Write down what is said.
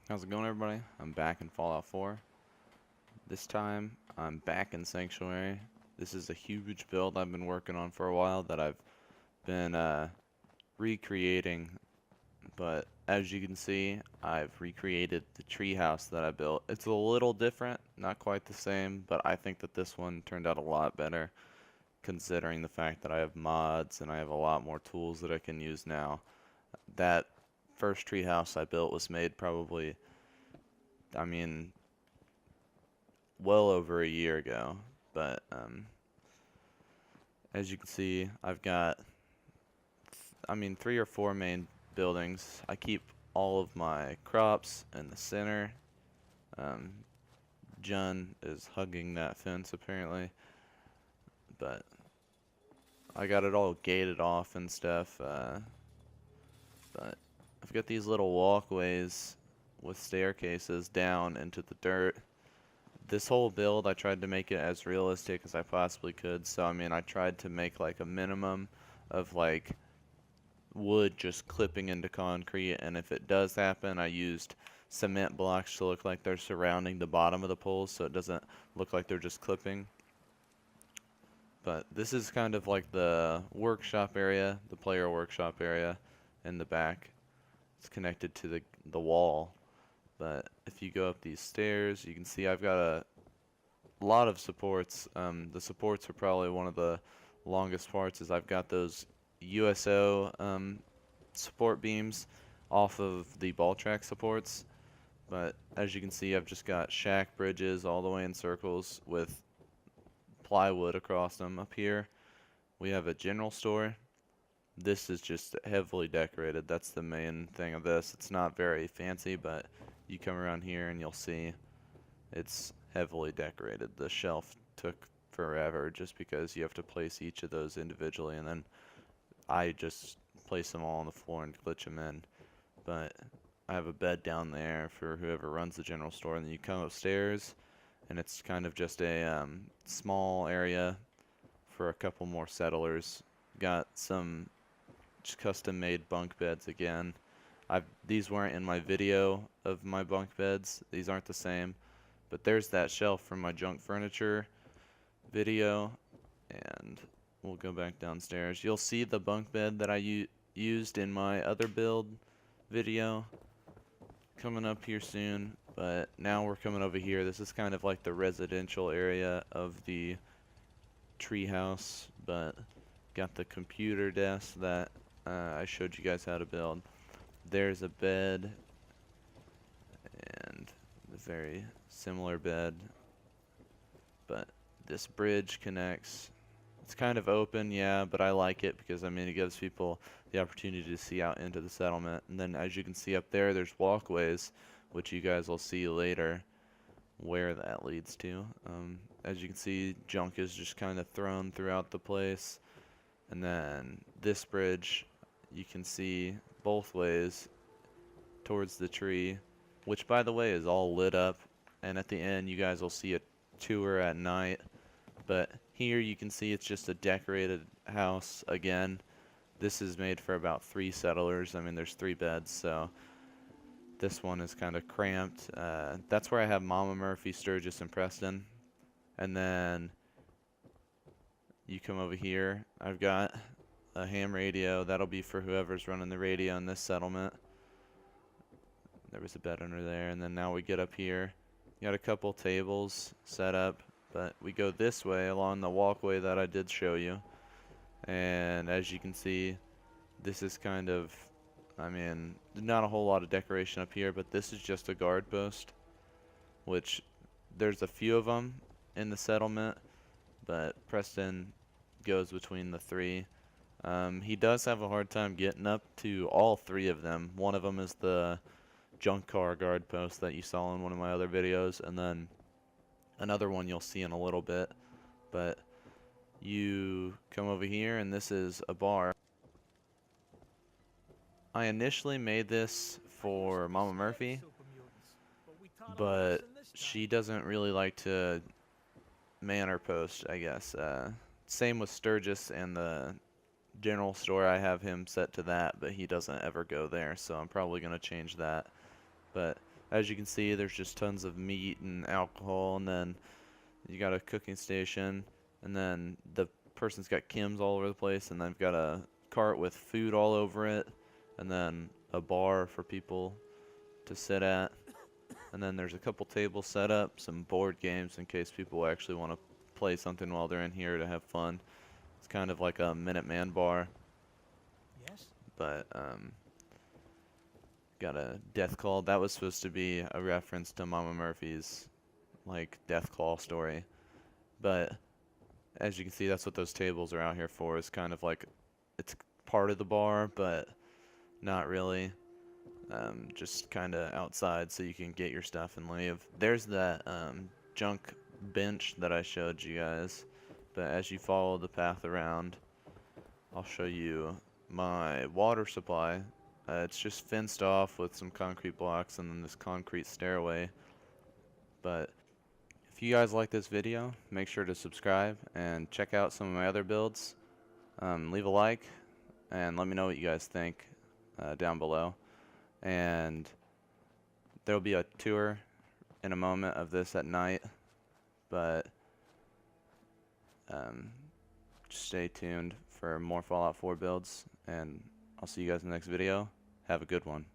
How's it going, everybody? I'm back in Fallout 4. This time, I'm back in Sanctuary. This is a huge build I've been working on for a while that I've been recreating. But as you can see, I've recreated the treehouse that I built. It's a little different, not quite the same, but I think that this one turned out a lot better, considering the fact that I have mods and I have a lot more tools that I can use now. That first treehouse I built was made probably, I mean, well over a year ago. But as you can see, I've got, three or four main buildings. I keep all of my crops in the center. Um, Jun is hugging that fence apparently, but I got it all gated off and stuff. But I've got these little walkways with staircases down into the dirt. This whole build, I tried to make it as realistic as I possibly could. So, I tried to make like a minimum of like wood just clipping into concrete. And if it does happen, I used cement blocks to look like they're surrounding the bottom of the poles so it doesn't look like they're just clipping. But this is kind of like the workshop area, the player workshop area in the back. It's connected to the wall. But if you go up these stairs, you can see I've got a lot of supports. The supports are probably one of the longest parts, is I've got those USO support beams off of the ball track supports. But as you can see, I've just got shack bridges all the way in circles with plywood across them. Up here, we have a general store. This is just heavily decorated. That's the main thing of this. It's not very fancy, but you come around here and you'll see it's heavily decorated. The shelf took forever just because you have to place each of those individually, and then I just place them all on the floor and glitch them in. But I have a bed down there for whoever runs the general store, and then you come upstairs and it's kind of just a small area for a couple more settlers. Got some just custom made bunk beds again. These weren't in my video of my bunk beds. These aren't the same. But there's that shelf from my junk furniture video. And we'll go back downstairs. You'll see the bunk bed that I used in my other build video coming up here soon. But now we're coming over here. This is kind of like the residential area of the treehouse. But got the computer desk that I showed you guys how to build. There's a bed and a very similar bed, but this bridge connects. It's kind of open, yeah, but I like it because it gives people the opportunity to see out into the settlement. And then as you can see up there, there's walkways, which you guys will see later where that leads to. As you can see, junk is just kind of thrown throughout the place. And then this bridge, you can see both ways towards the tree, which by the way is all lit up, and at the end you guys will see a tour at night. But here you can see it's just a decorated house again. This is made for about 3 settlers. There's 3 beds, so this one is kind of cramped. That's where I have Mama, Murphy, Sturgis, and Preston. And then you come over here, I've got a ham radio. That'll be for whoever's running the radio in this settlement. There was a bed under there. And then now we get up here. Got a couple tables set up, but we go this way along the walkway that I did show you. And as you can see, this is kind of, not a whole lot of decoration up here, but this is just a guard post, which there's a few of them in the settlement, but Preston goes between the 3. He does have a hard time getting up to all 3 of them. One of them is the junk car guard post that you saw in one of my other videos, and then another one you'll see in a little bit. But you come over here and this is a bar. I initially made this for Mama Murphy, but she doesn't really like to man her post, I guess. Same with Sturgis and the general store. I have him set to that, but he doesn't ever go there, so I'm probably going to change that. But as you can see, there's just tons of meat and alcohol, and then you got a cooking station, and then the person's got chems all over the place, and they've got a cart with food all over it, and then a bar for people to sit at, and then there's a couple tables set up, some board games in case people actually want to play something while they're in here to have fun. It's kind of like a Minuteman bar, Yes. but got a death call. That was supposed to be a reference to Mama Murphy's like death claw story, but as you can see, that's what those tables are out here for. It's kind of like it's part of the bar, but not really. Just kind of outside so you can get your stuff and leave. There's that junk bench that I showed you guys, but as you follow the path around, I'll show you my water supply. It's just fenced off with some concrete blocks and then this concrete stairway. But if you guys like this video, make sure to subscribe and check out some of my other builds. Leave a like and let me know what you guys think down below. And there'll be a tour in a moment of this at night, but just stay tuned for more Fallout 4 builds, and I'll see you guys in the next video. Have a good one.